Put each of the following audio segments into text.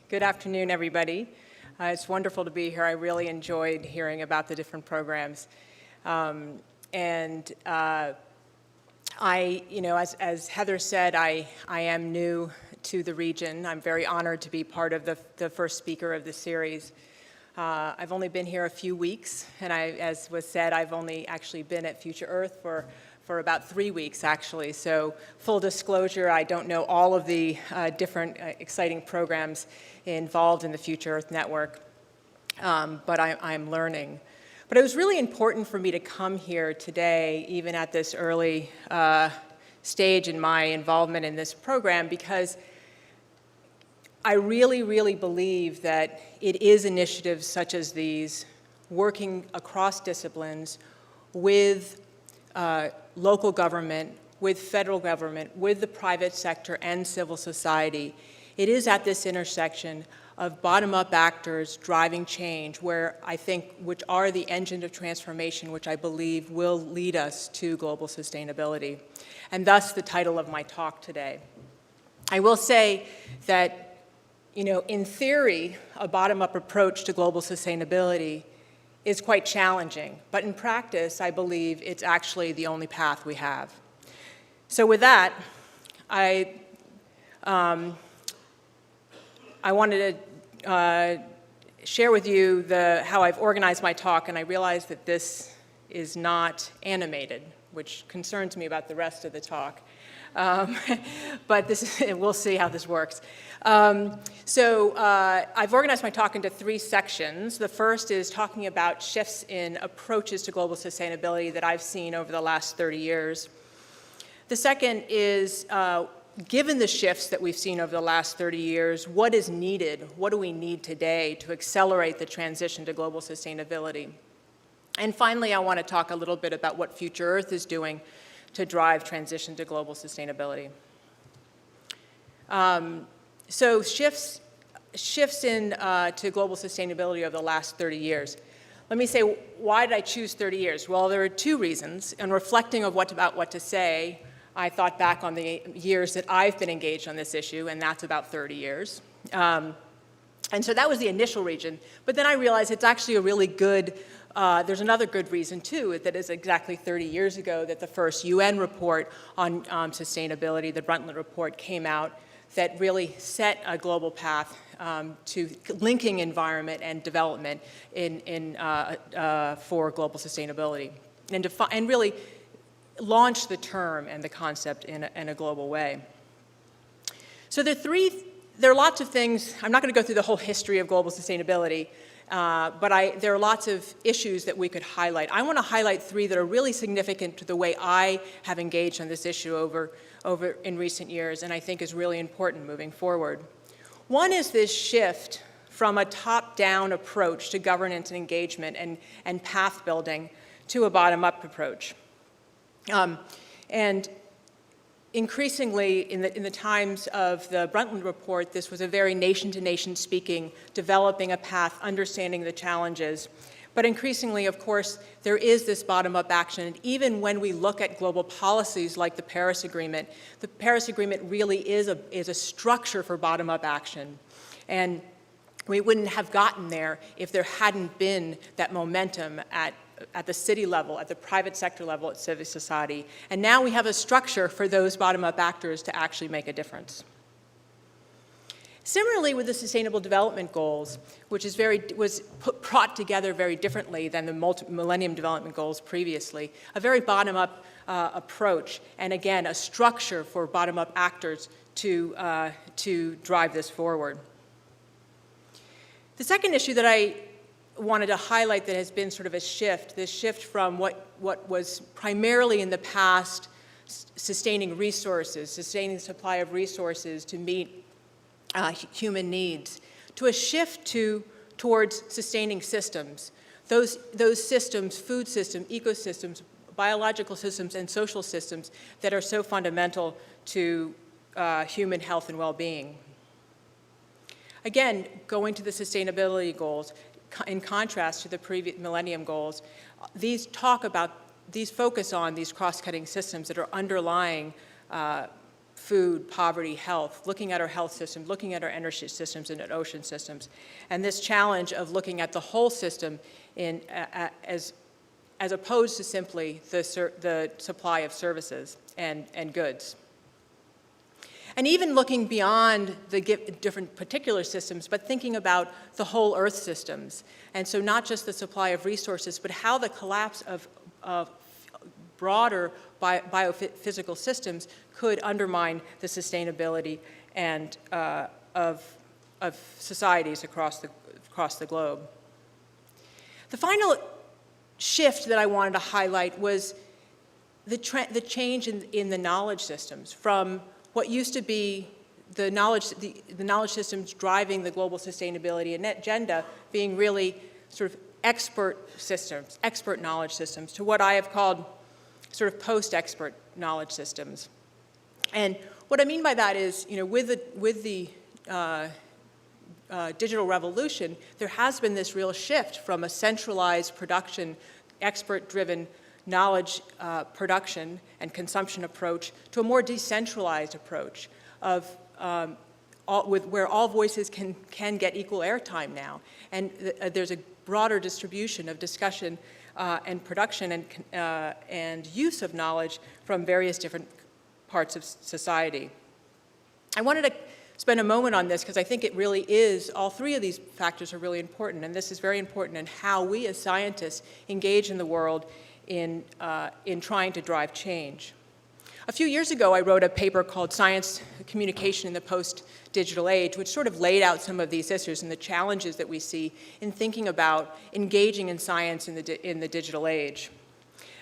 Good afternoon, everybody. It's wonderful to be here. I really enjoyed hearing about the different programs. As Heather said, I am new to the region. I'm very honored to be part of the first speaker of the series. I've only been here a few weeks, and as was said, I've only actually been at Future Earth for about 3 weeks, actually. So full disclosure, I don't know all of the different exciting programs involved in the Future Earth Network, but I'm learning. But it was really important for me to come here today, even at this early stage in my involvement in this program, because I really, really believe that it is initiatives such as these, working across disciplines with local government, with federal government, with the private sector and civil society. It is at this intersection of bottom-up actors driving change which are the engine of transformation, which I believe will lead us to global sustainability. And thus the title of my talk today. I will say that, in theory, a bottom-up approach to global sustainability is quite challenging, but in practice, I believe it's actually the only path we have. So with that, I wanted to share with you how I've organized my talk, and I realize that this is not animated, which concerns me about the rest of the talk. But we'll see how this works. I've organized my talk into 3 sections. The first is talking about shifts in approaches to global sustainability that I've seen over the last 30 years. The second is, given the shifts that we've seen over the last 30 years, what is needed? What do we need today to accelerate the transition to global sustainability? And finally, I want to talk a little bit about what Future Earth is doing to drive transition to global sustainability. So shifts to global sustainability over the last 30 years. Let me say, why did I choose 30 years? Well, there are 2 reasons. In reflecting about what to say, I thought back on the years that I've been engaged on this issue, and that's about 30 years. And so that was the initial reason. But then I realized it's actually a really good there's another good reason, too, that is exactly 30 years ago that the first UN report on sustainability, the Brundtland Report, came out that really set a global path to linking environment and development for global sustainability, and really launched the term and the concept in a global way. So there are lots of things. I'm not going to go through the whole history of global sustainability, but there are lots of issues that we could highlight. I want to highlight 3 that are really significant to the way I have engaged on this issue over in recent years, and I think is really important moving forward. One is this shift from a top-down approach to governance and engagement and path building to a bottom-up approach. And increasingly, in the times of the Brundtland Report, this was a very nation-to-nation speaking, developing a path, understanding the challenges. But increasingly, of course, there is this bottom-up action. And even when we look at global policies like the Paris Agreement really is a structure for bottom-up action. And we wouldn't have gotten there if there hadn't been that momentum at the city level, at the private sector level, at civil society. And now we have a structure for those bottom-up actors to actually make a difference. Similarly with the Sustainable Development Goals, which was brought together very differently than the Millennium Development Goals previously, a very bottom-up approach, and again, a structure for bottom-up actors to drive this forward. The second issue that I wanted to highlight that has been sort of this shift from what was primarily in the past sustaining the supply of resources to meet human needs, to a shift towards sustaining systems. Those systems, food systems, ecosystems, biological systems, and social systems that are so fundamental to human health and well-being. Again, going to the sustainability goals, in contrast to the previous Millennium Goals, these focus on these cross-cutting systems that are underlying food, poverty, health, looking at our health systems, looking at our energy systems and at ocean systems. And this challenge of looking at the whole system as opposed to simply the supply of services and goods. And even looking beyond the different particular systems, but thinking about the whole Earth systems. And so not just the supply of resources, but how the collapse of broader biophysical systems could undermine the sustainability and of societies across the globe. The final shift that I wanted to highlight was the change in the knowledge systems from what used to be the knowledge systems driving the global sustainability and agenda being really sort of expert systems, expert knowledge systems, to what I have called sort of post-expert knowledge systems. And what I mean by that is, with the digital revolution, there has been this real shift from a centralized production, expert-driven knowledge production and consumption approach to a more decentralized approach of where all voices can get equal airtime now. And there's a broader distribution of discussion and production and use of knowledge from various different parts of society. I wanted to spend a moment on this because I think it really is, all three of these factors are really important, and this is very important in how we as scientists engage in the world in trying to drive change. A few years ago, I wrote a paper called Science Communication in the Post-Digital Age, which sort of laid out some of these issues and the challenges that we see in thinking about engaging in science in the digital age.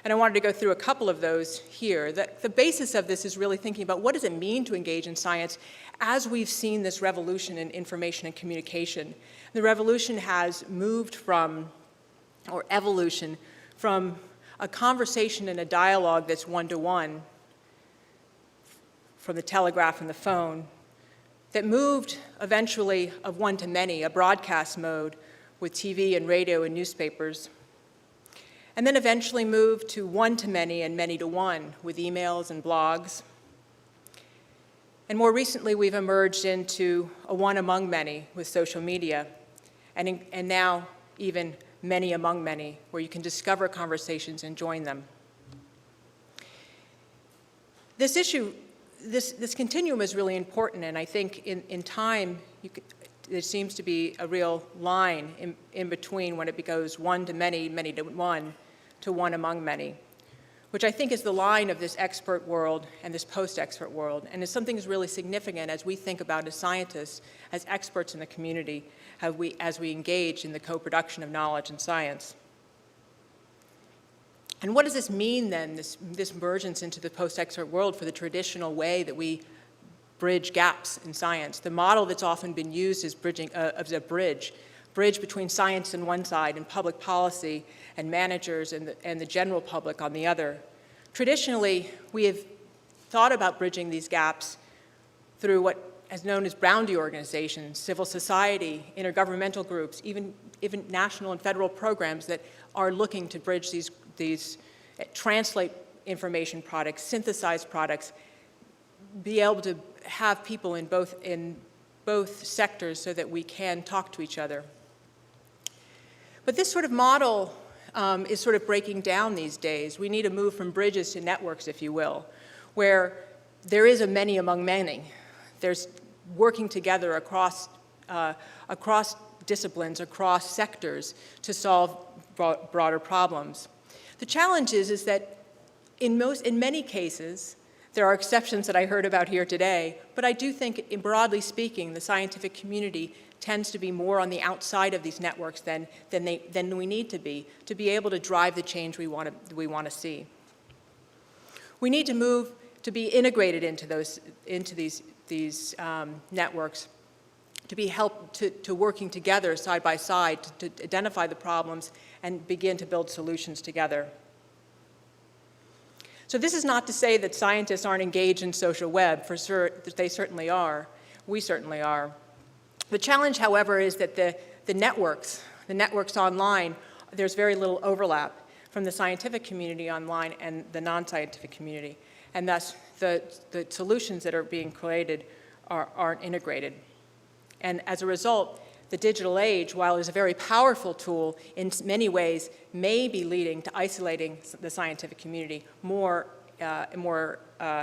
And I wanted to go through a couple of those here. The basis of this is really thinking about what does it mean to engage in science as we've seen this revolution in information and communication. The revolution has moved from, or evolution, from a conversation and a dialogue that's one-to-one, from the telegraph and the phone, that moved eventually of one-to-many, a broadcast mode with TV and radio and newspapers, and then eventually moved to one-to-many and many-to-one with emails and blogs. And more recently, we've emerged into a one among many with social media, and now even many among many, where you can discover conversations and join them. This issue, this continuum is really important, and I think in time, there seems to be a real line in between when it goes one to many, many to one among many, which I think is the line of this expert world and this post-expert world, and is something that's really significant as we think about as scientists, as experts in the community, as we engage in the co-production of knowledge and science. And what does this mean then, this emergence into the post-expert world for the traditional way that we bridge gaps in science? The model that's often been used is as a bridge between science on one side and public policy and managers and the general public on the other. Traditionally, we have thought about bridging these gaps through what is known as boundary organizations, civil society, intergovernmental groups, even national and federal programs that are looking to bridge these translate information products, synthesize products, be able to have people in both sectors so that we can talk to each other. But this sort of model is sort of breaking down these days. We need to move from bridges to networks, if you will, where there is a many among many. There's working together across disciplines, across sectors to solve broader problems. The challenge is that in many cases, there are exceptions that I heard about here today, but I do think, broadly speaking, the scientific community tends to be more on the outside of these networks than we need to be able to drive the change we want to see. We need to move to be integrated into these networks, to be to working together side by side to identify the problems and begin to build solutions together. So this is not to say that scientists aren't engaged in social web. For sure, they certainly are. We certainly are. The challenge, however, is that the networks online, there's very little overlap from the scientific community online and the non-scientific community. And thus, the solutions that are being created aren't integrated. And as a result, the digital age, while it is a very powerful tool, in many ways may be leading to isolating the scientific community more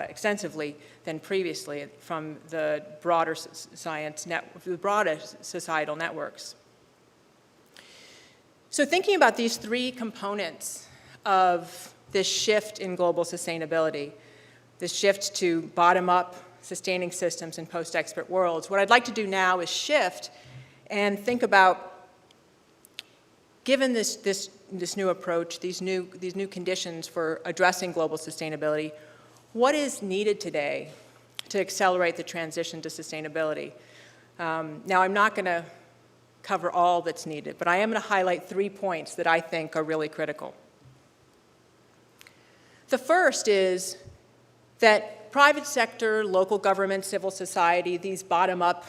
extensively than previously from the broader broader societal networks. So thinking about these three components of this shift in global sustainability, this shift to bottom-up sustaining systems in post-expert worlds, what I'd like to do now is shift and think about, given this new approach, these new conditions for addressing global sustainability, what is needed today to accelerate the transition to sustainability? Now, I'm not going to cover all that's needed, but I am going to highlight 3 points that I think are really critical. The first is that private sector, local government, civil society, these bottom-up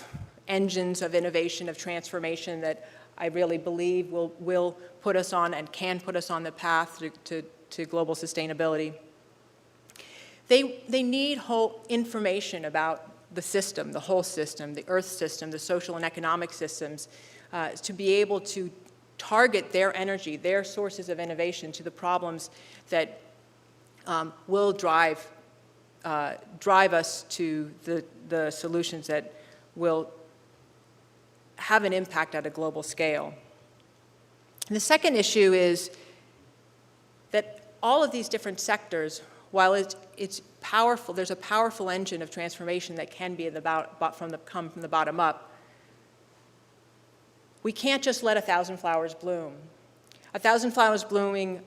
engines of innovation, of transformation that I really believe will put us on and can put us on the path to global sustainability. They need whole information about the system, the whole system, the Earth system, the social and economic systems, to be able to target their energy, their sources of innovation to the problems that will drive us to the solutions that will have an impact at a global scale. And the second issue is that all of these different sectors, while it's powerful, there's a powerful engine of transformation that can be come from the bottom up. We can't just let 1,000 flowers bloom. 1,000 flowers blooming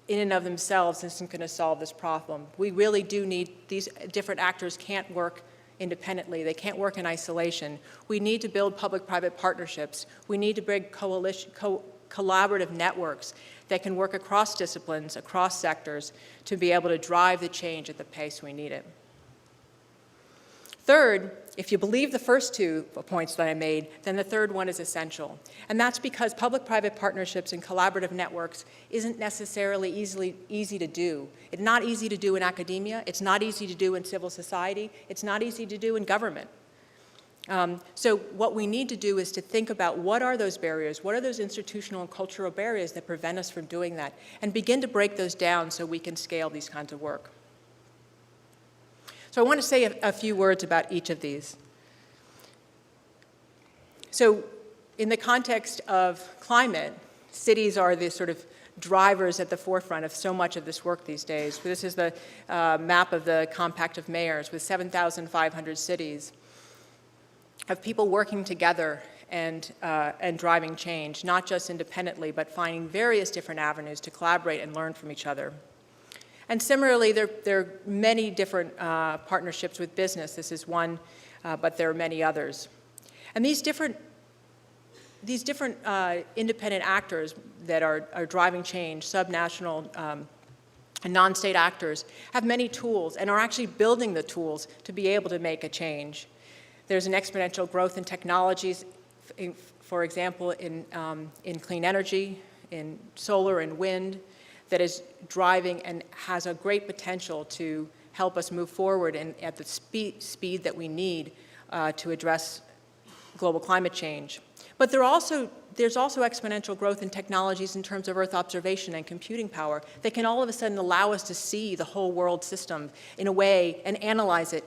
in and of themselves isn't going to solve this problem. We really do need, these different actors can't work independently. They can't work in isolation. We need to build public-private partnerships. We need to bring collaborative networks that can work across disciplines, across sectors, to be able to drive the change at the pace we need it. Third, if you believe the first 2 points that I made, then the third one is essential. And that's because public-private partnerships and collaborative networks isn't necessarily easy to do. It's not easy to do in academia. It's not easy to do in civil society. It's not easy to do in government. So what we need to do is to think about what are those barriers, what are those institutional and cultural barriers that prevent us from doing that, and begin to break those down so we can scale these kinds of work. So I want to say a few words about each of these. So in the context of climate, cities are the sort of drivers at the forefront of so much of this work these days. This is the map of the Compact of Mayors with 7,500 cities of people working together and driving change, not just independently, but finding various different avenues to collaborate and learn from each other. And similarly, there are many different partnerships with business. This is one, but there are many others. And these different independent actors that are driving change, subnational and non-state actors, have many tools and are actually building the tools to be able to make a change. There's an exponential growth in technologies, for example, in clean energy, in solar and wind, that is driving and has a great potential to help us move forward at the speed that we need to address global climate change. But there's also exponential growth in technologies in terms of Earth observation and computing power that can all of a sudden allow us to see the whole world system in a way and analyze it,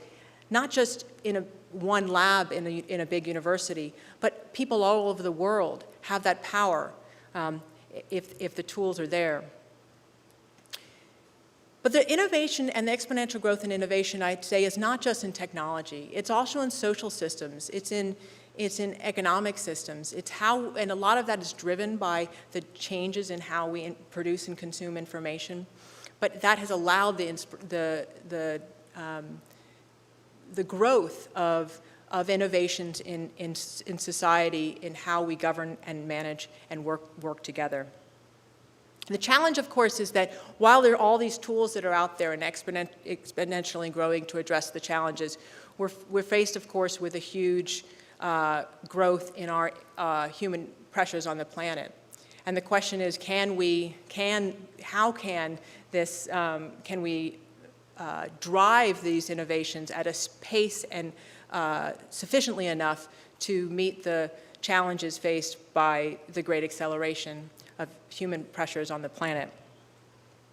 not just in one lab in a big university, but people all over the world have that power if the tools are there. But the innovation and the exponential growth in innovation, I'd say, is not just in technology. It's also in social systems. It's in economic systems. And a lot of that is driven by the changes in how we produce and consume information. But that has allowed the growth of innovations in society, in how we govern and manage and work together. The challenge, of course, is that while there are all these tools that are out there and exponentially growing to address the challenges, we're faced, of course, with a huge growth in our human pressures on the planet. And the question is, how can we drive these innovations at a pace and sufficiently enough to meet the challenges faced by the great acceleration of human pressures on the planet?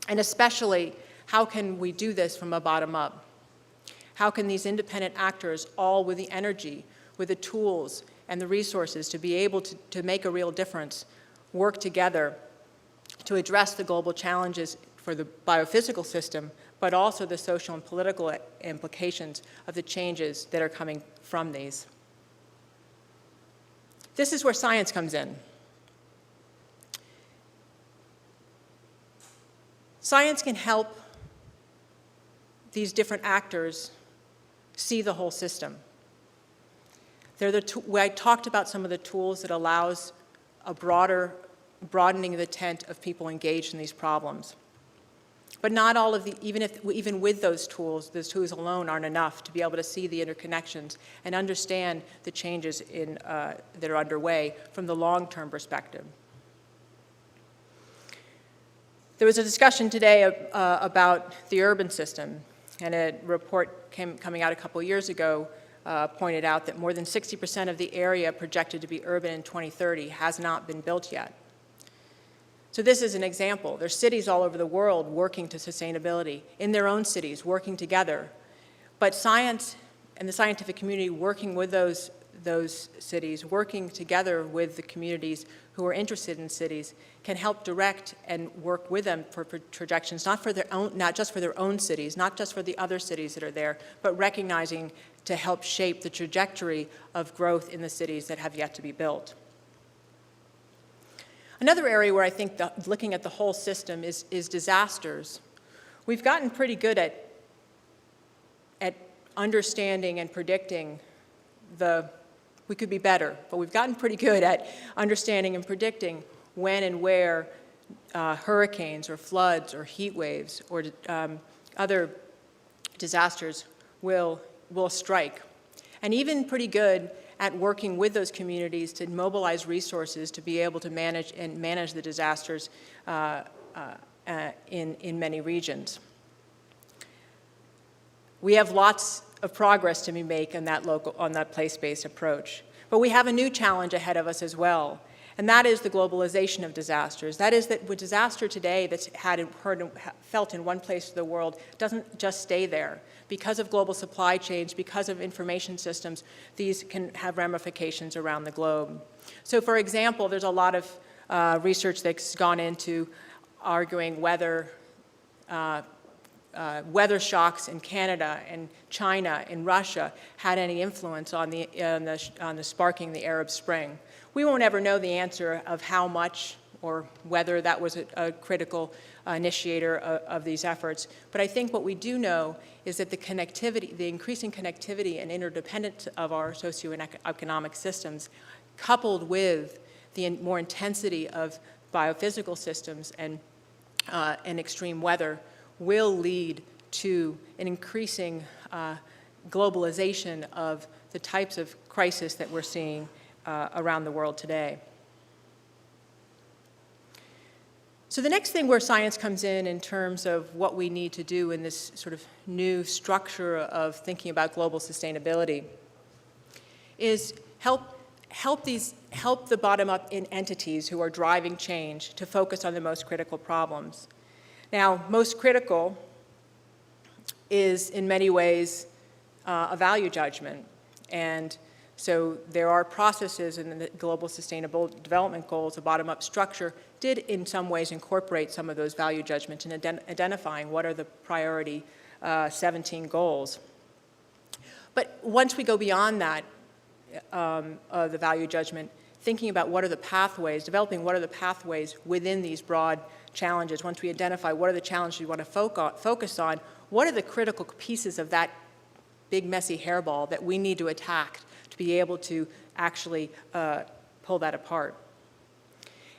And especially, how can we do this from a bottom up? How can these independent actors, all with the energy, with the tools and the resources to be able to make a real difference, work together to address the global challenges for the biophysical system, but also the social and political implications of the changes that are coming from these? This is where science comes in. Science can help these different actors see the whole system. I talked about some of the tools that allows a broadening of the tent of people engaged in these problems. But not all of even with those tools alone aren't enough to be able to see the interconnections and understand the changes that are underway from the long-term perspective. There was a discussion today about the urban system, and a report coming out a couple years ago pointed out that more than 60% of the area projected to be urban in 2030 has not been built yet. So this is an example. There's cities all over the world working to sustainability, in their own cities, working together. But science and the scientific community working with those cities, working together with the communities who are interested in cities, can help direct and work with them for projections, not just for their own cities, not just for the other cities that are there, but recognizing to help shape the trajectory of growth in the cities that have yet to be built. Another area where I think looking at the whole system is disasters. We've gotten pretty good at understanding and predicting we could be better, but we've gotten pretty good at understanding and predicting when and where hurricanes or floods or heat waves or other disasters will strike. And even pretty good at working with those communities to mobilize resources to be able to manage the disasters in many regions. We have lots of progress to make on that place-based approach. But we have a new challenge ahead of us as well, and that is the globalization of disasters. That is that with disaster today that's felt in one place of the world doesn't just stay there. Because of global supply chains, because of information systems, these can have ramifications around the globe. So for example, there's a lot of research that's gone into arguing whether weather shocks in Canada and China and Russia had any influence on the sparking the Arab Spring. We won't ever know the answer of how much or whether that was a critical initiator of these efforts. But I think what we do know is that the increasing connectivity and interdependence of our socioeconomic systems, coupled with the more intensity of biophysical systems and extreme weather, will lead to an increasing globalization of the types of crisis that we're seeing around the world today. So the next thing where science comes in terms of what we need to do in this sort of new structure of thinking about global sustainability is help the bottom-up in entities who are driving change to focus on the most critical problems. Now, most critical is in many ways a value judgment, and so there are processes in the Global Sustainable Development Goals. The bottom-up structure did in some ways incorporate some of those value judgments in identifying what are the priority 17 goals. But once we go beyond that, the value judgment, thinking about what are the pathways, developing what are the pathways within these broad challenges. Once we identify what are the challenges we want to focus on, what are the critical pieces of that big messy hairball that we need to attack to be able to actually pull that apart.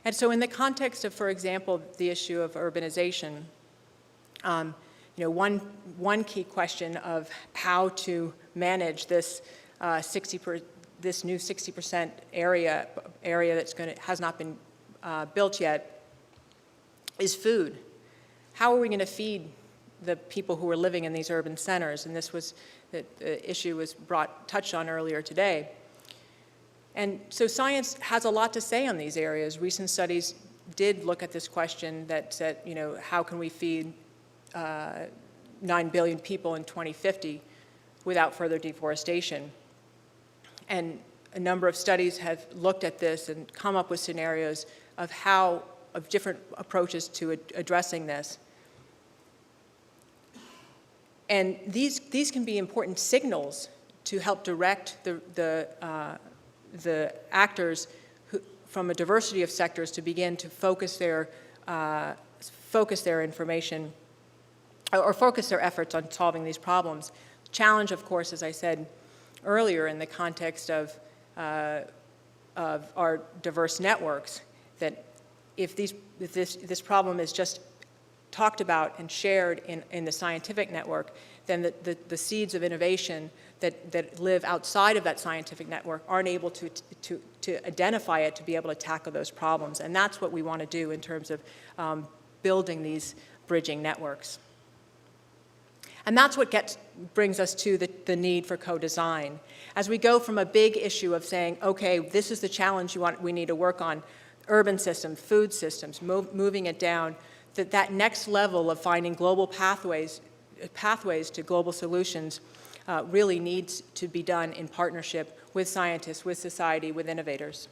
And so in the context of, for example, the issue of urbanization, one key question of how to manage this this new 60% area that's has not been built yet is food. How are we going to feed the people who are living in these urban centers? And this was, the issue was touched on earlier today. And so science has a lot to say on these areas. Recent studies did look at this question that said, you know, how can we feed 9 billion people in 2050 without further deforestation? And a number of studies have looked at this and come up with scenarios of different approaches to addressing this. And these can be important signals to help direct the actors from a diversity of sectors to begin to focus their information or focus their efforts on solving these problems. Challenge, of course, as I said earlier, in the context of our diverse networks, that if this problem is just talked about and shared in the scientific network, then the seeds of innovation that live outside of that scientific network aren't able to identify it, to be able to tackle those problems. And that's what we want to do in terms of building these bridging networks. And that's what brings us to the need for co-design. As we go from a big issue of saying, okay, this is the challenge we need to work on, urban systems, food systems, moving it down, that next level of finding global pathways to global solutions really needs to be done in partnership with scientists, with society, with innovators.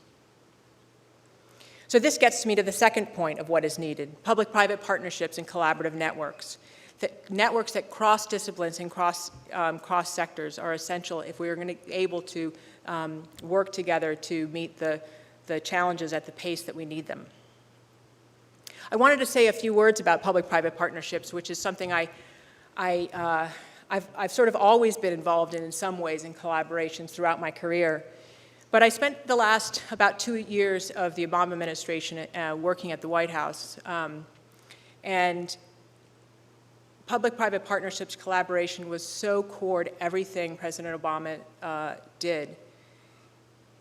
So this gets me to the second point of what is needed: public-private partnerships and collaborative networks. Networks that cross disciplines and cross sectors are essential if we are going to be able to work together to meet the challenges at the pace that we need them. I wanted to say a few words about public-private partnerships, which is something I've sort of always been involved in some ways in collaborations throughout my career. But I spent the last about 2 years of the Obama administration working at the White House. And public-private partnerships collaboration was so core to everything President Obama did.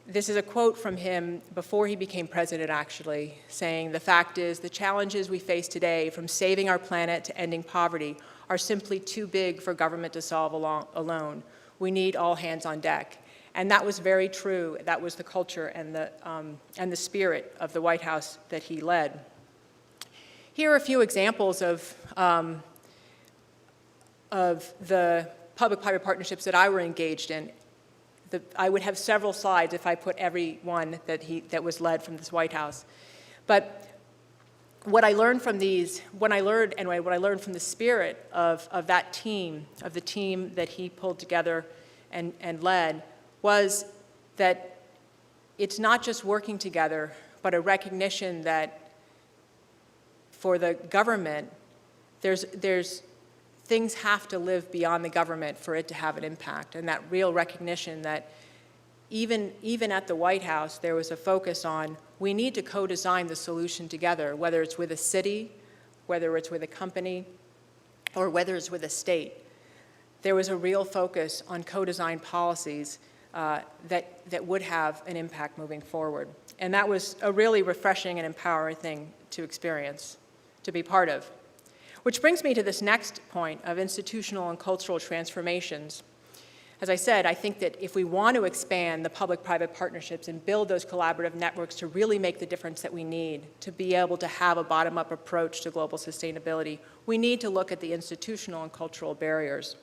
This is a quote from him before he became president, actually, saying, "The fact is, the challenges we face today, from saving our planet to ending poverty, are simply too big for government to solve alone. We need all hands on deck." And that was very true. That was the culture and the spirit of the White House that he led. Here are a few examples of the public-private partnerships that I were engaged in. I would have several slides if I put every one that was led from this White House. But what I learned from these, what I learned from the spirit of that team, of the team that he pulled together and led, was that it's not just working together, but a recognition that for the government, things have to live beyond the government for it to have an impact, and that real recognition that even at the White House, there was a focus on we need to co-design the solution together, whether it's with a city, whether it's with a company, or whether it's with a state. There was a real focus on co-design policies that would have an impact moving forward. And that was a really refreshing and empowering thing to experience, to be part of. Which brings me to this next point of institutional and cultural transformations. As I said, I think that if we want to expand the public-private partnerships and build those collaborative networks to really make the difference that we need, to be able to have a bottom-up approach to global sustainability, we need to look at the institutional and cultural barriers.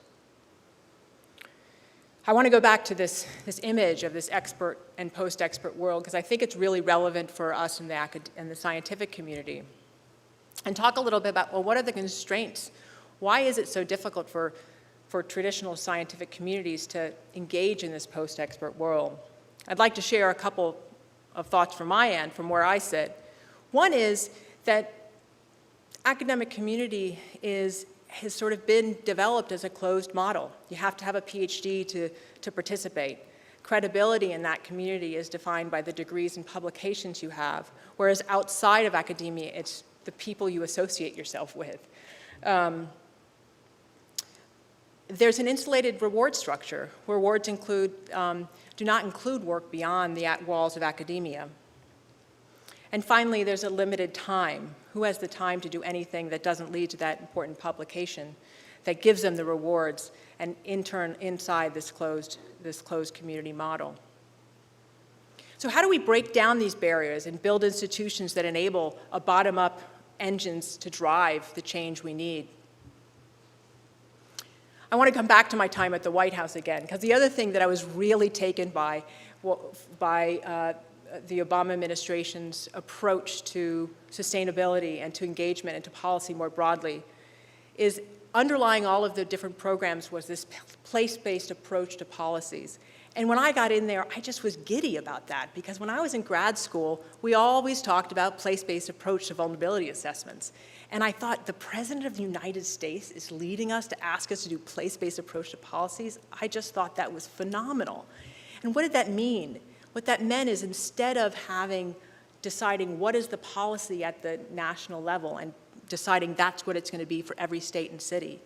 I want to go back to this image of this expert and post-expert world, because I think it's really relevant for us in the scientific community. And talk a little bit about, well, what are the constraints? Why is it so difficult for traditional scientific communities to engage in this post-expert world? I'd like to share a couple of thoughts from my end, from where I sit. One is that academic community has sort of been developed as a closed model. You have to have a PhD to participate. Credibility in that community is defined by the degrees and publications you have, whereas outside of academia, it's the people you associate yourself with. There's an insulated reward structure. Rewards do not include work beyond the walls of academia. And finally, there's a limited time. Who has the time to do anything that doesn't lead to that important publication that gives them the rewards and in turn inside this closed community model? So how do we break down these barriers and build institutions that enable a bottom-up engines to drive the change we need? I want to come back to my time at the White House again, because the other thing that I was really taken by the Obama administration's approach to sustainability and to engagement and to policy more broadly is underlying all of the different programs was this place-based approach to policies. And when I got in there, I just was giddy about that, because when I was in grad school, we always talked about place-based approach to vulnerability assessments. And I thought, the President of the United States is leading us to ask us to do place-based approach to policies? I just thought that was phenomenal. And what did that mean? What that meant is, instead of deciding what is the policy at the national level and deciding that's what it's going to be for every state and city,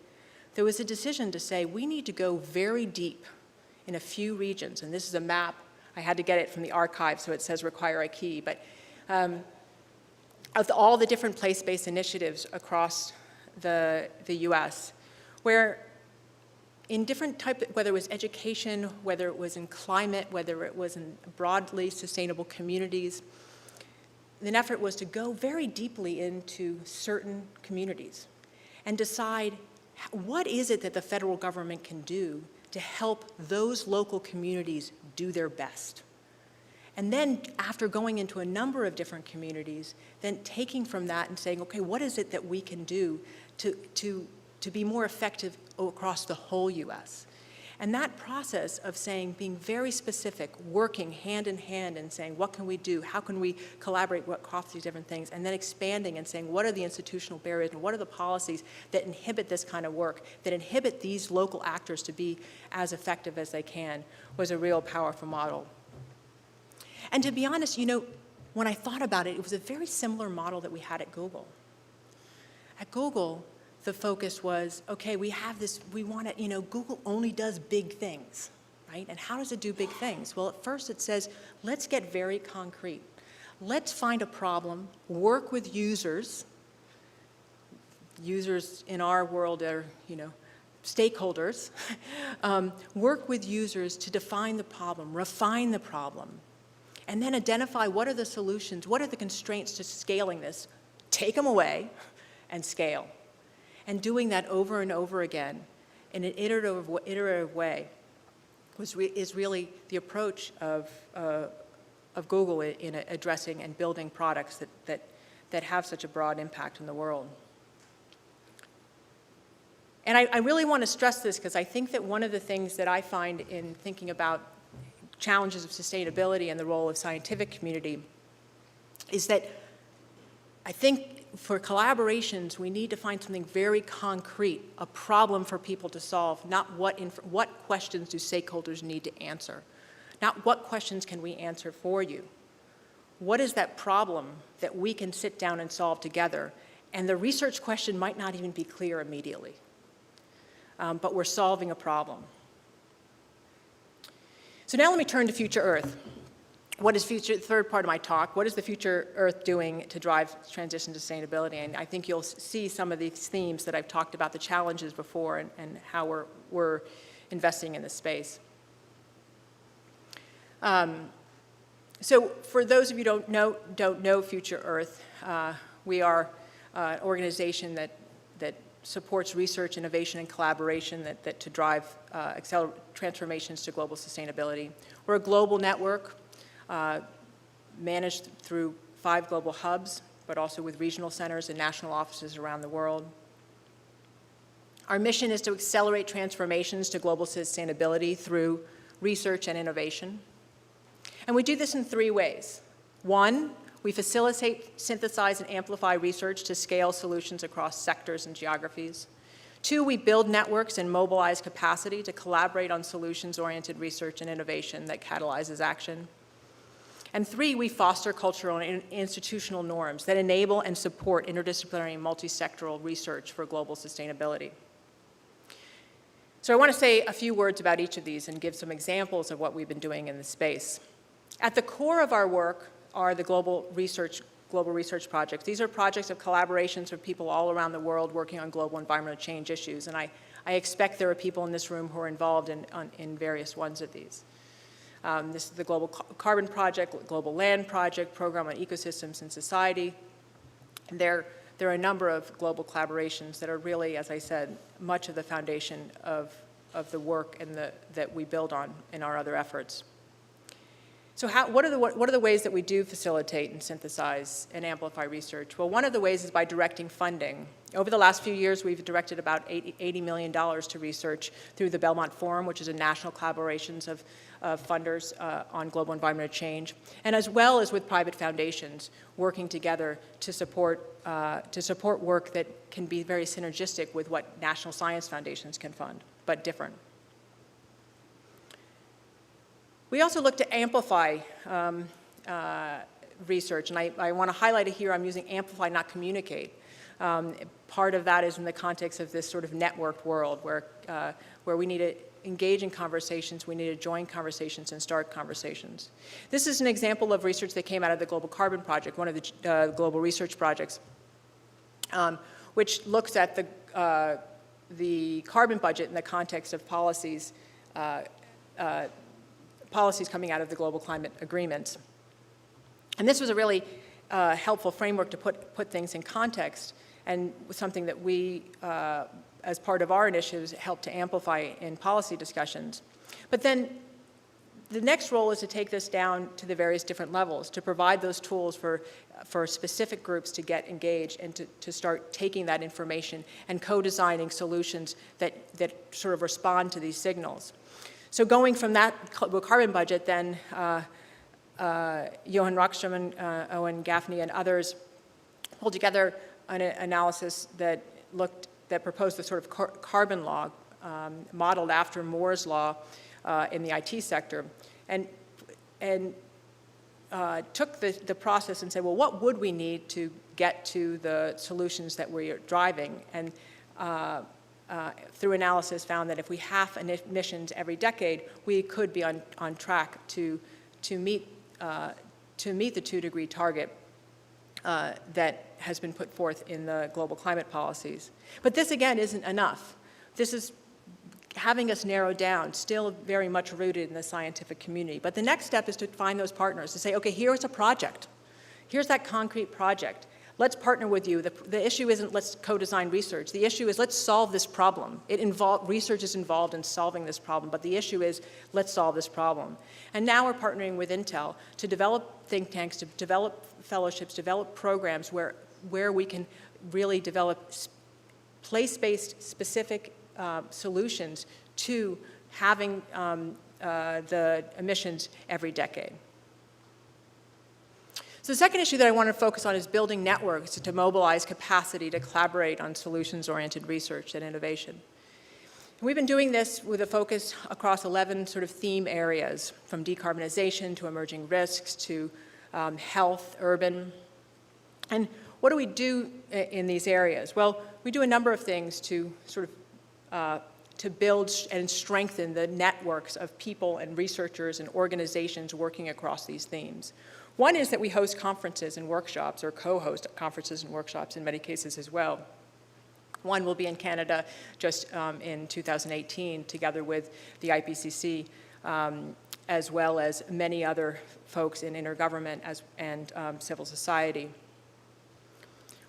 there was a decision to say, we need to go very deep in a few regions. And this is a map. I had to get it from the archive, so it says require a key. But of all the different place-based initiatives across the US, where in different types, whether it was education, whether it was in climate, whether it was in broadly sustainable communities, the effort was to go very deeply into certain communities and decide, what is it that the federal government can do to help those local communities do their best? And then, after going into a number of different communities, then taking from that and saying, okay, what is it that we can do to be more effective across the whole US? And that process of saying, being very specific, working hand in hand and saying, what can we do? How can we collaborate across these different things? And then expanding and saying, what are the institutional barriers and what are the policies that inhibit this kind of work, that inhibit these local actors to be as effective as they can, was a real powerful model. And to be honest, when I thought about it, it was a very similar model that we had at Google. At Google, the focus was, okay, we have this, we want to, Google only does big things, right? And how does it do big things? Well, at first it says, let's get very concrete. Let's find a problem, work with users. Users in our world are, stakeholders. Work with users to define the problem, refine the problem, and then identify what are the solutions, what are the constraints to scaling this, take them away, and scale. And doing that over and over again in an iterative way is really the approach of Google in addressing and building products that have such a broad impact in the world. And I really want to stress this, because I think that one of the things that I find in thinking about challenges of sustainability and the role of scientific community is that I think for collaborations, we need to find something very concrete, a problem for people to solve, not what questions do stakeholders need to answer, not what questions can we answer for you. What is that problem that we can sit down and solve together? And the research question might not even be clear immediately, but we're solving a problem. So now let me turn to Future Earth. What is the third part of my talk, what is the Future Earth doing to drive transition to sustainability? And I think you'll see some of these themes that I've talked about, the challenges before, and how we're investing in this space. So for those of you who don't know Future Earth, we are an organization that supports research, innovation, and collaboration to drive transformations to global sustainability. We're a global network managed through 5 global hubs, but also with regional centers and national offices around the world. Our mission is to accelerate transformations to global sustainability through research and innovation. And we do this in 3 ways. 1, we facilitate, synthesize, and amplify research to scale solutions across sectors and geographies. 2, we build networks and mobilize capacity to collaborate on solutions-oriented research and innovation that catalyzes action. And 3, we foster cultural and institutional norms that enable and support interdisciplinary and multi-sectoral research for global sustainability. So I want to say a few words about each of these and give some examples of what we've been doing in this space. At the core of our work are the global research global research projects. These are projects of collaborations with people all around the world working on global environmental change issues, and I expect there are people in this room who are involved in various ones of these. This is the Global Carbon Project, Global Land Project, Program on Ecosystems and Society. And there are a number of global collaborations that are really, as I said, much of the foundation of the work and that we build on in our other efforts. So what are the ways that we do facilitate and synthesize and amplify research? Well, one of the ways is by directing funding. Over the last few years, we've directed about $80 million to research through the Belmont Forum, which is a national collaborations of funders on global environmental change, and as well as with private foundations working together to support work that can be very synergistic with what national science foundations can fund, but different. We also look to amplify research, and I want to highlight it here. I'm using amplify, not communicate. Part of that is in the context of this sort of networked world where we need to engage in conversations, we need to join conversations and start conversations. This is an example of research that came out of the Global Carbon Project, one of the global research projects, which looks at the carbon budget in the context of policies coming out of the global climate agreements. And this was a really helpful framework to put things in context, and something that we, as part of our initiatives, help to amplify in policy discussions. But then the next role is to take this down to the various different levels, to provide those tools for specific groups to get engaged and to start taking that information and co-designing solutions that sort of respond to these signals. So going from that carbon budget, then Johan Rockström and Owen Gaffney and others pulled together an analysis that proposed the sort of carbon law modeled after Moore's law in the IT sector, and took the process and said, well, what would we need to get to the solutions that we're driving? And through analysis found that if we half emissions every decade, we could be on track to meet the 2-degree target that has been put forth in the global climate policies. But this, again, isn't enough. This is having us narrow down, still very much rooted in the scientific community. But the next step is to find those partners, to say, okay, here's a project. Here's that concrete project. Let's partner with you. The issue isn't let's co-design research. The issue is let's solve this problem. Research is involved in solving this problem, but the issue is let's solve this problem. And now we're partnering with Intel to develop think tanks, to develop fellowships, develop programs where we can really develop place-based specific solutions to having the emissions every decade. So the second issue that I want to focus on is building networks to mobilize capacity to collaborate on solutions-oriented research and innovation. And we've been doing this with a focus across 11 sort of theme areas, from decarbonization to emerging risks to health, urban. And what do we do in these areas? Well, we do a number of things to sort of to build and strengthen the networks of people and researchers and organizations working across these themes. One is that we host conferences and workshops, or co-host conferences and workshops in many cases as well. One will be in Canada just in 2018, together with the IPCC, as well as many other folks in intergovernment and civil society.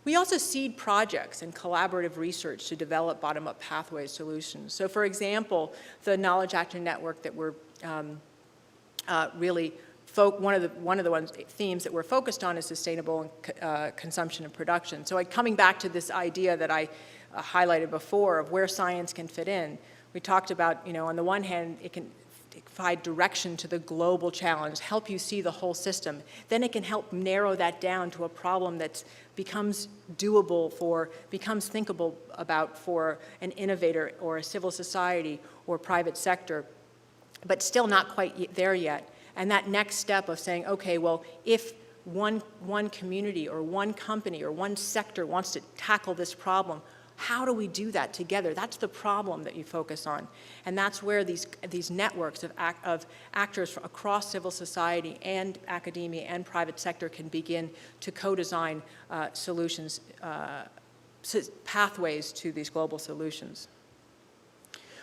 We also seed projects and collaborative research to develop bottom-up pathway solutions. So for example, the Knowledge Action Network that we're really one of the themes that we're focused on is sustainable consumption and production. So coming back to this idea that I highlighted before of where science can fit in, we talked about, on the one hand, it can provide direction to the global challenge, help you see the whole system. Then it can help narrow that down to a problem that becomes doable becomes thinkable about for an innovator or a civil society or private sector, but still not quite there yet. And that next step of saying, okay, well, if one community or one company or one sector wants to tackle this problem, How do we do that together? That's the problem that you focus on. And that's where these networks of actors from across civil society and academia and private sector can begin to co-design solutions, pathways to these global solutions.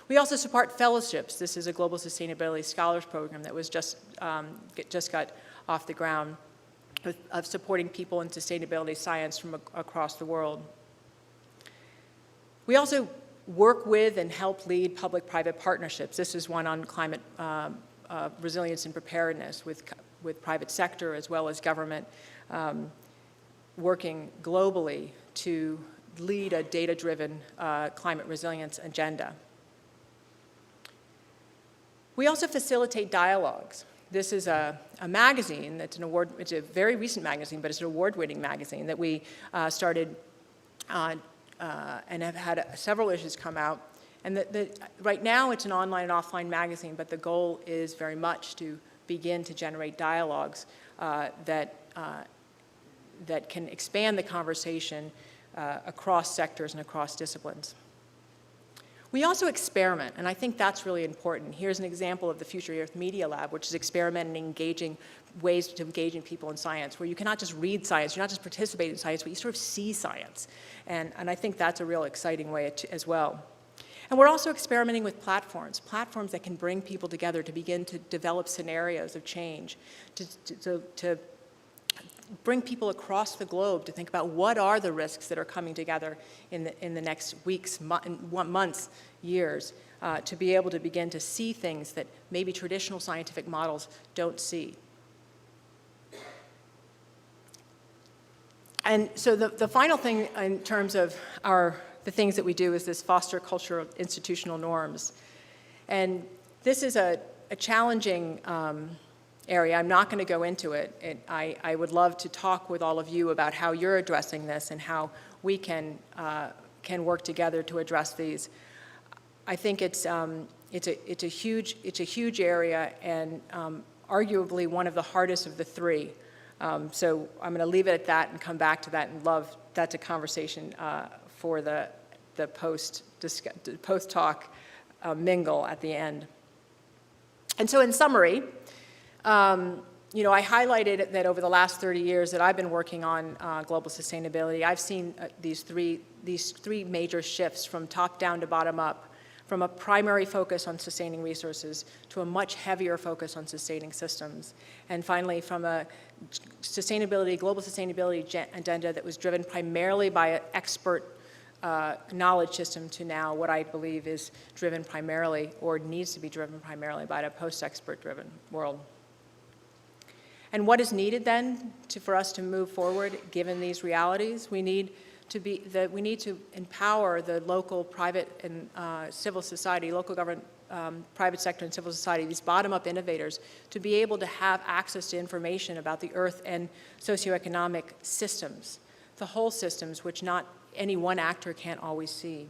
We also support fellowships. This is a Global Sustainability Scholars Program that was just got off the ground of supporting people in sustainability science from across the world. We also work with and help lead public-private partnerships. This is one on climate resilience and preparedness with private sector as well as government working globally to lead a data-driven climate resilience agenda. We also facilitate dialogues. This is a magazine that's it's a very recent magazine, but it's an award-winning magazine that we started and have had several issues come out. And right now it's an online and offline magazine, but the goal is very much to begin to generate dialogues that can expand the conversation across sectors and across disciplines. We also experiment, and I think that's really important. Here's an example of the Future Earth Media Lab, which is experimenting, engaging ways to engaging people in science, where you cannot just read science, you're not just participate in science, but you sort of see science. And I think that's a real exciting way as well. And we're also experimenting with platforms that can bring people together to begin to develop scenarios of change, to bring people across the globe to think about what are the risks that are coming together in the next weeks, months, years, to be able to begin to see things that maybe traditional scientific models don't see. And so the final thing in terms of the things that we do is this foster cultural institutional norms. And this is a challenging area. I'm not going to go into it. I would love to talk with all of you about how you're addressing this and how we can work together to address these. I think it's a huge area and arguably one of the hardest of the three. So I'm going to leave it at that and come back to that, and that's a conversation for the post-talk mingle at the end. And so in summary, I highlighted that over the last 30 years that I've been working on global sustainability, I've seen these three major shifts from top down to bottom up, from a primary focus on sustaining resources to a much heavier focus on sustaining systems. And finally, from a global sustainability agenda that was driven primarily by an expert knowledge system to now what I believe is driven primarily, or needs to be driven primarily, by a post-expert driven world. And what is needed then for us to move forward given these realities? We need to empower the local private and civil society, local government, private sector and civil society, these bottom-up innovators, to be able to have access to information about the Earth and socioeconomic systems, the whole systems, which not any one actor can't always see.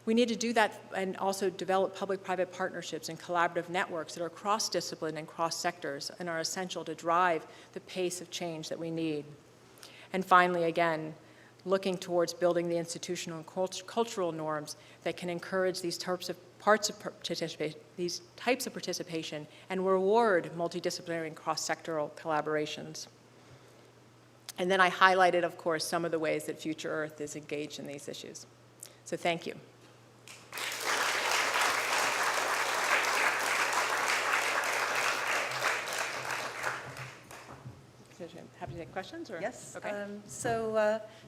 We need to do that and also develop public-private partnerships and collaborative networks that are cross-discipline and cross-sectors and are essential to drive the pace of change that we need. And finally, again, looking towards building the institutional and cultural norms that can encourage these types of participation and reward multidisciplinary and cross-sectoral collaborations. And then I highlighted, of course, some of the ways that Future Earth is engaged in these issues. So thank you. Happy to take questions? Or? Yes. Okay.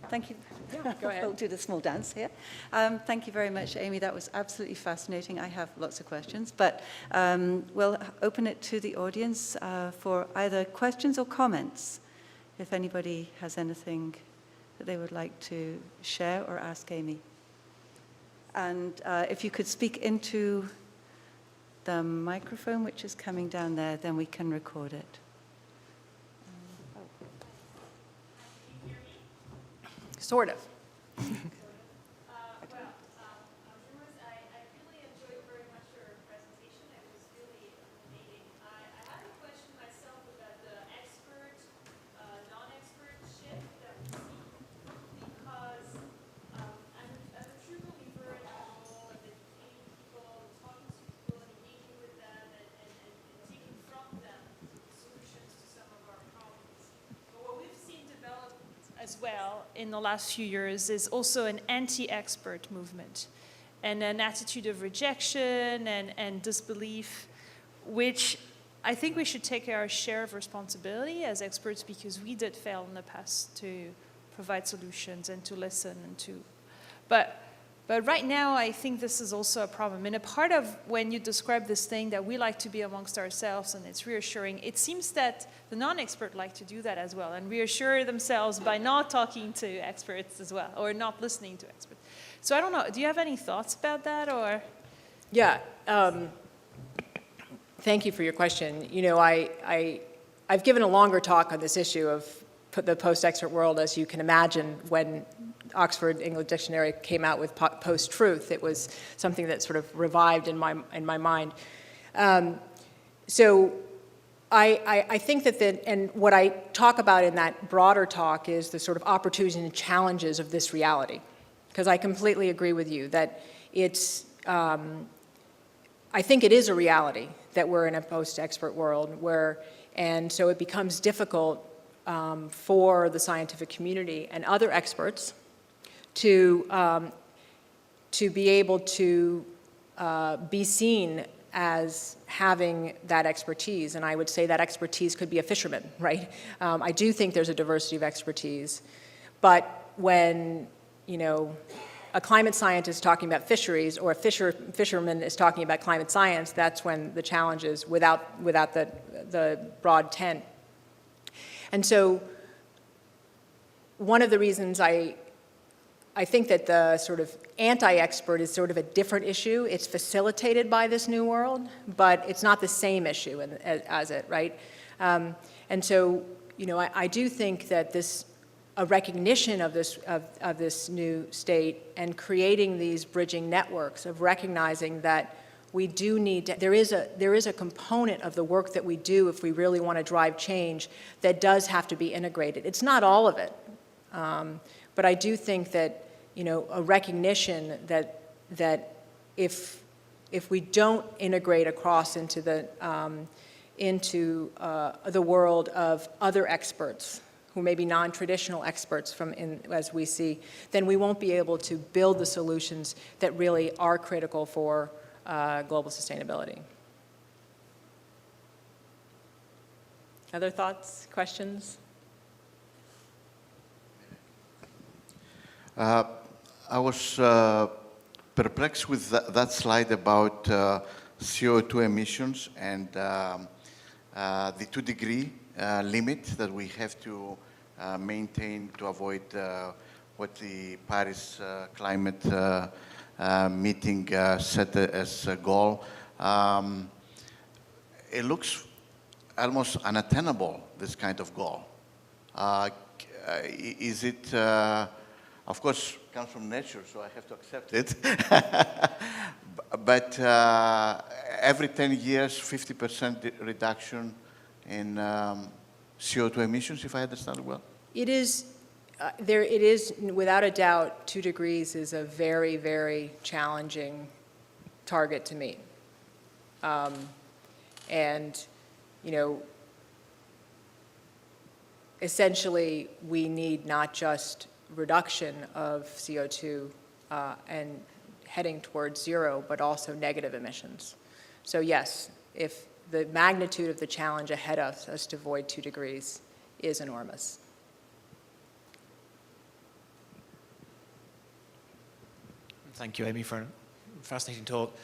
Thank you. Yeah, go ahead. We'll do the small dance here. Thank you very much, Amy. That was absolutely fascinating. I have lots of questions, but we'll open it to the audience for either questions or comments. If anybody has anything that they would like to share or ask Amy. And if you could speak into the microphone, which is coming down there, then we can record it. Sort of. Luers, I really enjoyed very much your presentation. It was really illuminating. I had a question myself about the expert, non-expert shift that we see, because at the well in the last few years is also an anti-expert movement and an attitude of rejection and disbelief, which I think we should take our share of responsibility as experts, because we did fail in the past to provide solutions and to listen and to, but right now I think this is also a problem. And a part of when you describe this thing that we like to be amongst ourselves and it's reassuring, it seems that the non-expert like to do that as well and reassure themselves by not talking to experts as well, or not listening to experts. So I don't know, do you have any thoughts about that, or? Yeah. Thank you for your question. You know, I've given a longer talk on this issue of the post-expert world, as you can imagine. When Oxford English Dictionary came out with post-truth, it was something that sort of revived in my mind. So I think that and what I talk about in that broader talk is the sort of opportunities and challenges of this reality, because I completely agree with you that it's, I think it is a reality that we're in a post-expert world and so it becomes difficult for the scientific community and other experts to be able to be seen as having that expertise. And I would say that expertise could be a fisherman, right? I do think there's a diversity of expertise, but when, you know, a climate scientist talking about fisheries or a fisherman is talking about climate science, that's when the challenge is without the broad tent. And so one of the reasons I think that the sort of anti-expert is sort of a different issue. It's facilitated by this new world, but it's not the same issue as it, right? And so, you know, I do think that a recognition of this new state and creating these bridging networks of recognizing that we do need to, there is a component of the work that we do if we really want to drive change that does have to be integrated. It's not all of it, but I do think that, you know, a recognition that if we don't integrate across into the world of other experts who may be non-traditional experts as we see, then we won't be able to build the solutions that really are critical for global sustainability. Other thoughts, questions? I was perplexed with that slide about CO2 emissions and the 2-degree limit that we have to maintain to avoid what the Paris climate meeting set as a goal. It looks almost unattainable, this kind of goal. Is it, of course, comes from nature, so I have to accept it. But every 10 years, 50% reduction in CO2 emissions, if I understand it well? It is, it is, without a doubt, 2 degrees is a very, very challenging target to meet. And, you know, essentially, we need not just reduction of CO2 and heading towards zero, but also negative emissions. So yes, if the magnitude of the challenge ahead of us to avoid 2 degrees is enormous. Thank you, Amy, for a fascinating talk.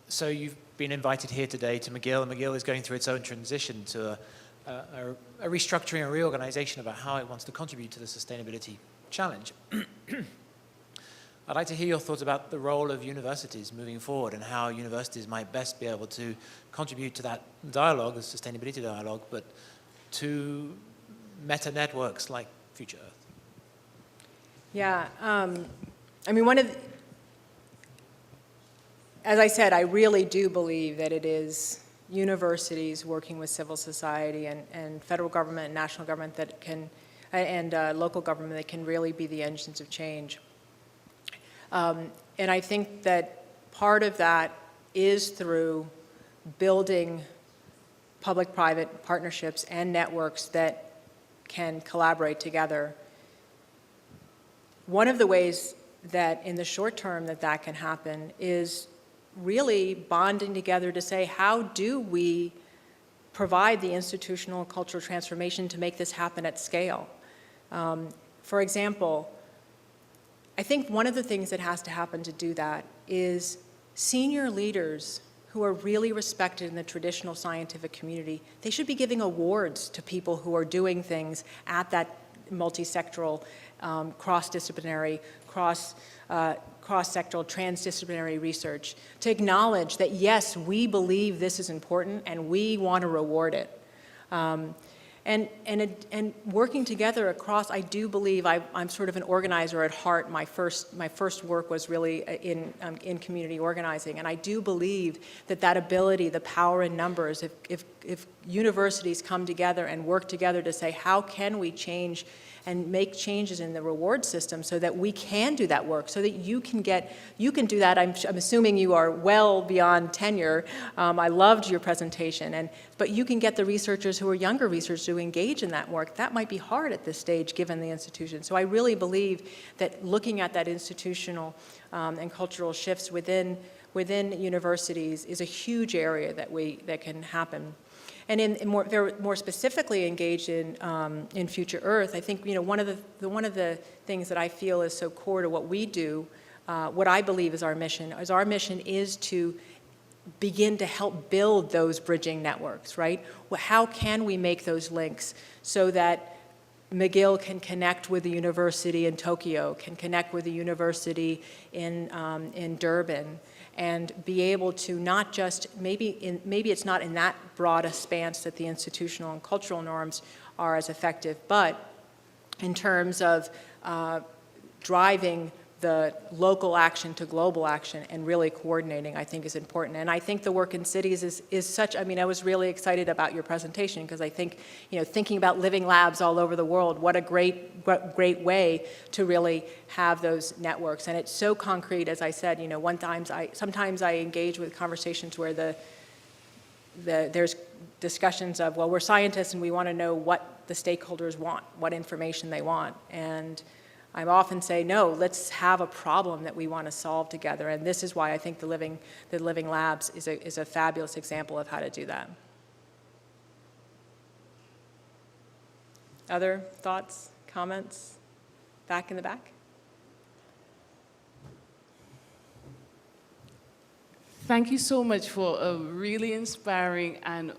So you've been invited here today to McGill, and McGill is going through its own transition to a restructuring, a reorganization about how it wants to contribute to the sustainability challenge. I'd like to hear your thoughts about the role of universities moving forward and how universities might best be able to contribute to that dialogue, the sustainability dialogue, but to meta-networks like Future Earth. Yeah, I mean, as I said, I really do believe that it is universities working with civil society and federal government and national government that can, and local government that can really be the engines of change. And I think that part of that is through building public-private partnerships and networks that can collaborate together. One of the ways that in the short term that can happen is really bonding together to say, how do we provide the institutional and cultural transformation to make this happen at scale? For example, I think one of the things that has to happen to do that is senior leaders who are really respected in the traditional scientific community, they should be giving awards to people who are doing things at that multi-sectoral, cross-disciplinary, cross-sectoral, transdisciplinary research, to acknowledge that, yes, we believe this is important and we want to reward it. And working together across, I do believe I'm sort of an organizer at heart. My first work was really in community organizing, and I do believe that ability, the power in numbers, if universities come together and work together to say, how can we change and make changes in the reward system so that we can do that work, so that you can do that. I'm assuming you are well beyond tenure. I loved your presentation, but you can get the researchers who are younger researchers to engage in that work. That might be hard at this stage given the institution. So I really believe that looking at that institutional and cultural shifts within universities is a huge area that can happen. And more specifically engaged in Future Earth, I think one of the things that I feel is so core to what we do, what I believe is our mission is to begin to help build those bridging networks, right? How can we make those links so that McGill can connect with the university in Tokyo, can connect with the university in Durban, and be able to not just, maybe it's not in that broad a span that the institutional and cultural norms are as effective, but in terms of driving the local action to global action and really coordinating, I think, is important. And I think the work in cities is such, I was really excited about your presentation because I think, thinking about living labs all over the world, what a great way to really have those networks. And it's so concrete, as I said, sometimes I engage with conversations where there's discussions of, well, we're scientists and we want to know what the stakeholders want, what information they want. And I often say, no, let's have a problem that we want to solve together. And this is why I think the Living Labs is a fabulous example of how to do that. Other thoughts, comments? Back in the back? Thank you so much for a really inspiring and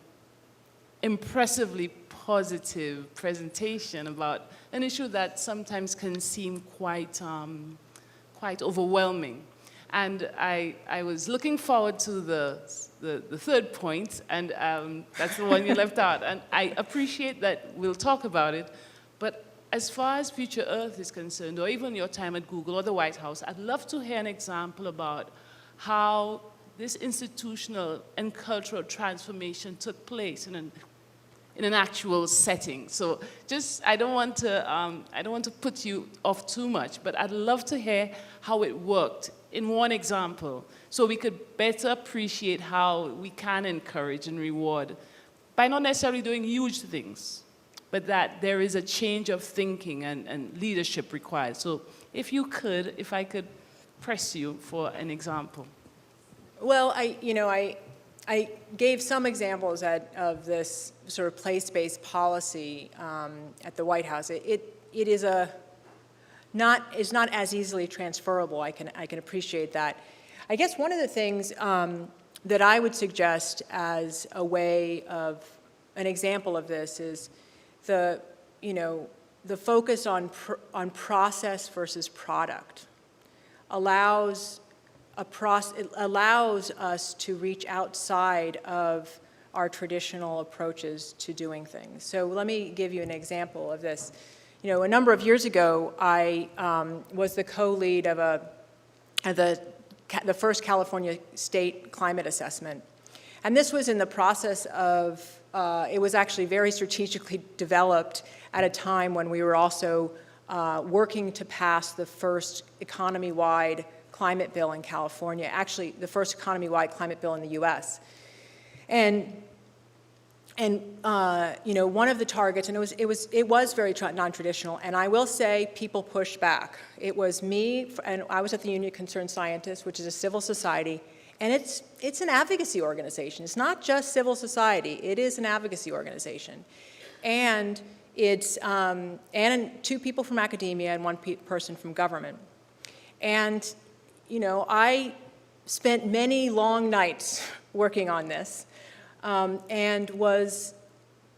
impressively positive presentation about an issue that sometimes can seem quite overwhelming. And I was looking forward to the third point, and that's the one you left out. And I appreciate that we'll talk about it. But as far as Future Earth is concerned, or even your time at Google or the White House, I'd love to hear an example about how this institutional and cultural transformation took place in an actual setting. So I don't want to put you off too much, but I'd love to hear how it worked in one example so we could better appreciate how we can encourage and reward by not necessarily doing huge things, but that there is a change of thinking and leadership required. So if I could press you for an example. Well, I gave some examples of this sort of place-based policy at the White House. It is not as easily transferable. I can appreciate that. I guess one of the things that I would suggest as a way of an example of this is the focus on process versus product it allows us to reach outside of our traditional approaches to doing things. So let me give you an example of this. A number of years ago, I was the co-lead of the first California state climate assessment. And this was in the process of, it was actually very strategically developed at a time when we were also working to pass the first economy-wide climate bill in California, actually the first economy-wide climate bill in the US. And you know, one of the targets, and it was very non-traditional, and I will say people pushed back. It was me, and I was at the Union of Concerned Scientists, which is a civil society, and it's an advocacy organization. It's not just civil society, it is an advocacy organization. And it's, and 2 people from academia and 1 person from government. And, you know, I spent many long nights working on this, and was,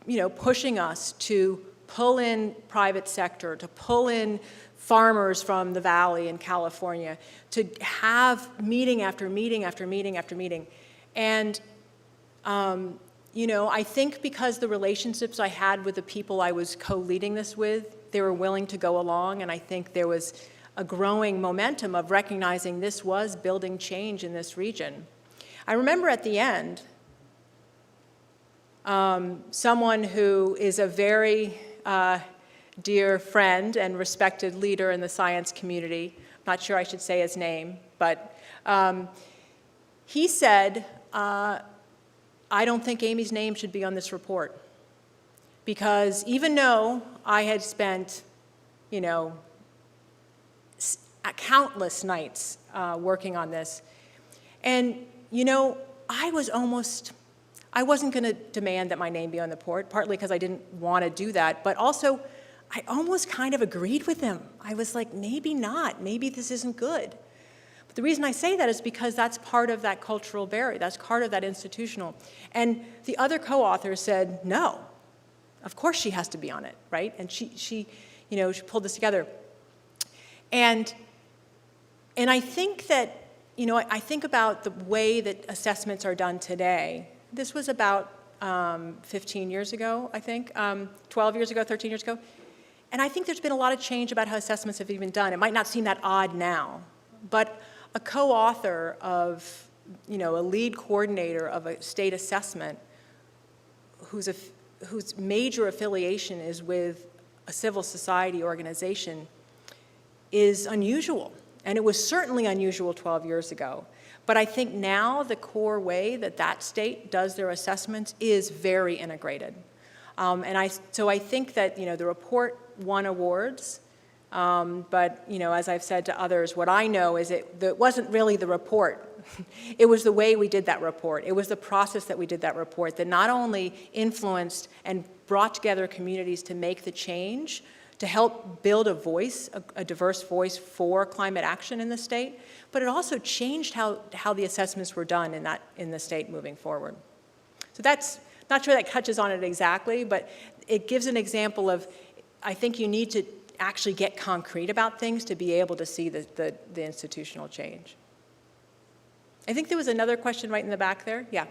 you know, pushing us to pull in private sector, to pull in farmers from the Valley in California, to have meeting after meeting after meeting after meeting. And, you know, I think because the relationships I had with the people I was co-leading this with, they were willing to go along, and I think there was a growing momentum of recognizing this was building change in this region. I remember at the end, someone who is a very dear friend and respected leader in the science community, I'm not sure I should say his name, but he said, I don't think Amy's name should be on this report, because even though I had spent, you know, countless nights working on this, and, you know, I wasn't going to demand that my name be on the report, partly because I didn't want to do that, but also I almost kind of agreed with him. I was like, maybe not, maybe this isn't good. But the reason I say that is because that's part of that cultural barrier, that's part of that institutional. And the other co-author said, no, of course she has to be on it, right? And she you know, she pulled this together. And I think that, you know, I think about the way that assessments are done today. This was about 15 years ago, I think, 12 years ago, 13 years ago. And I think there's been a lot of change about how assessments have even done. It might not seem that odd now, but a co-author of, you know, a lead coordinator of a state assessment whose major affiliation is with a civil society organization is unusual. And it was certainly unusual 12 years ago. But I think now the core way that that state does their assessments is very integrated. So I think that, you know, the report won awards, but, you know, as I've said to others, what I know is it wasn't really the report. It was the way we did that report. It was the process that we did that report that not only influenced and brought together communities to make the change, to help build a voice, a diverse voice for climate action in the state, but it also changed how the assessments were done in the state moving forward. So that's, not sure that touches on it exactly, but it gives an example of, I think you need to actually get concrete about things to be able to see the institutional change. I think there was another question right in the back there. Yeah.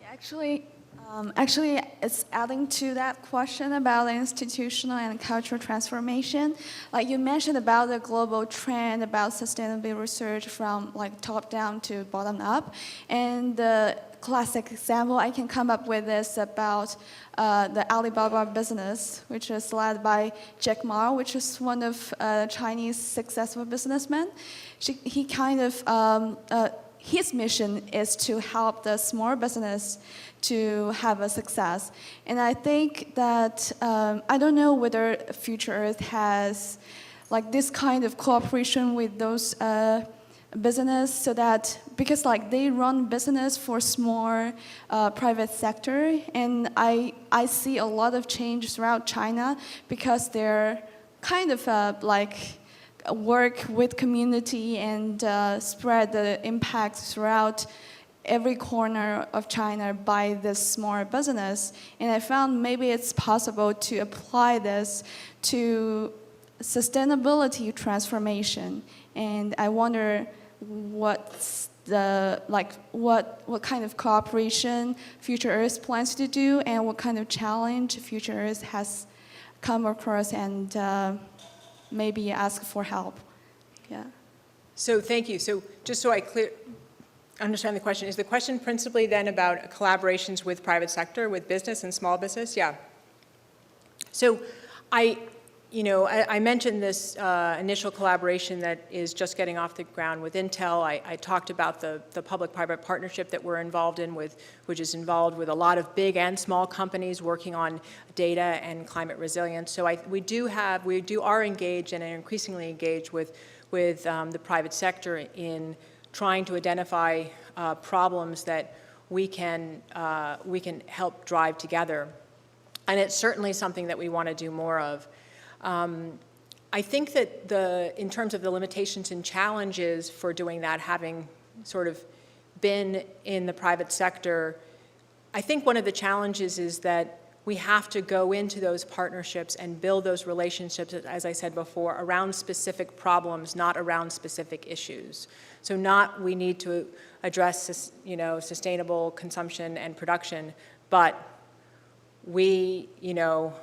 Actually, it's adding to that question about the institutional and cultural transformation. Like you mentioned about the global trend about sustainable research from like top down to bottom up. And the classic example I can come up with is about the Alibaba business, which is led by Jack Ma, which is one of Chinese successful businessmen. He kind of, his mission is to help the small business to have a success. And I think that, I don't know whether Future Earth has like this kind of cooperation with those business so that, because like they run business for small private sector, and I see a lot of change throughout China because they're kind of like work with community and spread the impact throughout every corner of China by this small business. And I found maybe it's possible to apply this to sustainability transformation. And I wonder what's the, like, what kind of cooperation Future Earth plans to do and what kind of challenge Future Earth has come across and maybe ask for help. Yeah. So thank you. So just so I understand the question, is the question principally then about collaborations with private sector, with business and small business? Yeah. So you know, I mentioned this initial collaboration that is just getting off the ground with Intel. I talked about the public-private partnership that we're involved in which is involved with a lot of big and small companies working on data and climate resilience. So we are engaged and are increasingly engaged with the private sector in trying to identify problems that we can help drive together. And it's certainly something that we want to do more of. I think that in terms of the limitations and challenges for doing that, having sort of been in the private sector, I think one of the challenges is that we have to go into those partnerships and build those relationships, as I said before, around specific problems, not around specific issues. So we need to address, you know, sustainable consumption and production, but we, you know,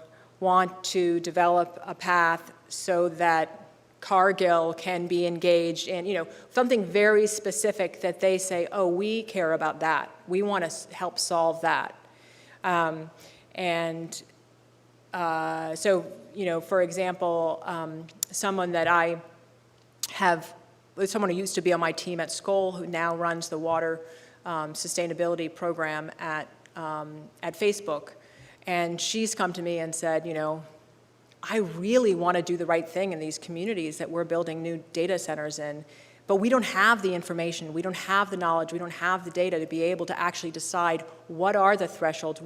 want to develop a path so that Cargill can be engaged in, you know, something very specific that they say, oh, we care about that. We want to help solve that. So, you know, for example, someone who used to be on my team at Skoll, who now runs the water sustainability program at Facebook, and she's come to me and said, you know, I really want to do the right thing in these communities that we're building new data centers in, but we don't have the information, we don't have the knowledge, we don't have the data to be able to actually decide what are the thresholds,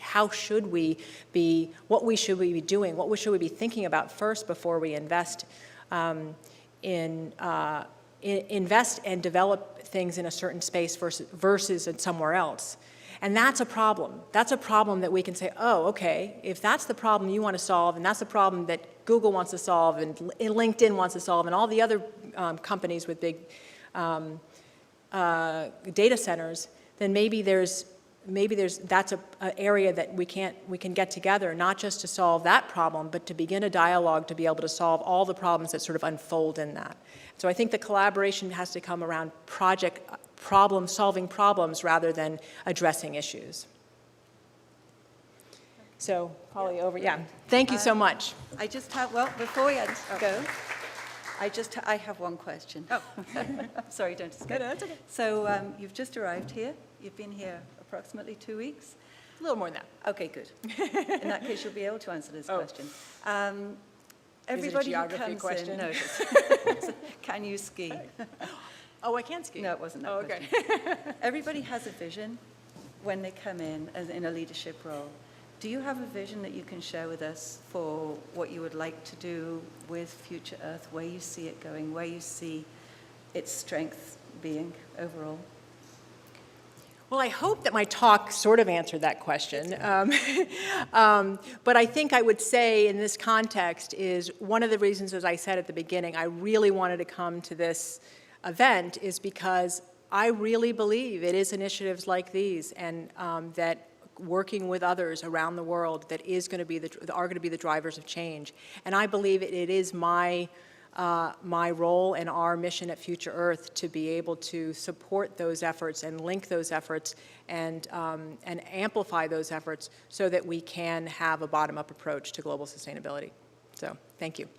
how should we be, what should we be doing, what should we be thinking about first before we invest invest and develop things in a certain space versus in somewhere else. And that's a problem. That's a problem that we can say, oh, okay, if that's the problem you want to solve, and that's the problem that Google wants to solve, and LinkedIn wants to solve, and all the other companies with big data centers, then maybe that's an area that we can get together, not just to solve that problem, but to begin a dialogue to be able to solve all the problems that sort of unfold in that. So I think the collaboration has to come around solving problems rather than addressing issues. So, Polly, over. Yeah. Thank you so much. I just have, well, before we go, I have one question. Oh. I'm sorry, don't escape. No, that's okay. So you've just arrived here. You've been here approximately 2 weeks. A little more than that. Okay, good. In that case, you'll be able to answer this question. Is Everybody it a geography who comes question? in, no, can you ski? Oh, I can ski. No, it wasn't that okay. question. Everybody has a vision when they come in as in a leadership role. Do you have a vision that you can share with us for what you would like to do with Future Earth, where you see it going, where you see its strength being overall? Well, I hope that my talk sort of answered that question. But I think I would say in this context is one of the reasons, as I said at the beginning, I really wanted to come to this event is because I really believe it is initiatives like these and that working with others around the world that are going to be the drivers of change. And I believe it is my role and our mission at Future Earth to be able to support those efforts and link those efforts and amplify those efforts so that we can have a bottom-up approach to global sustainability. So, thank you.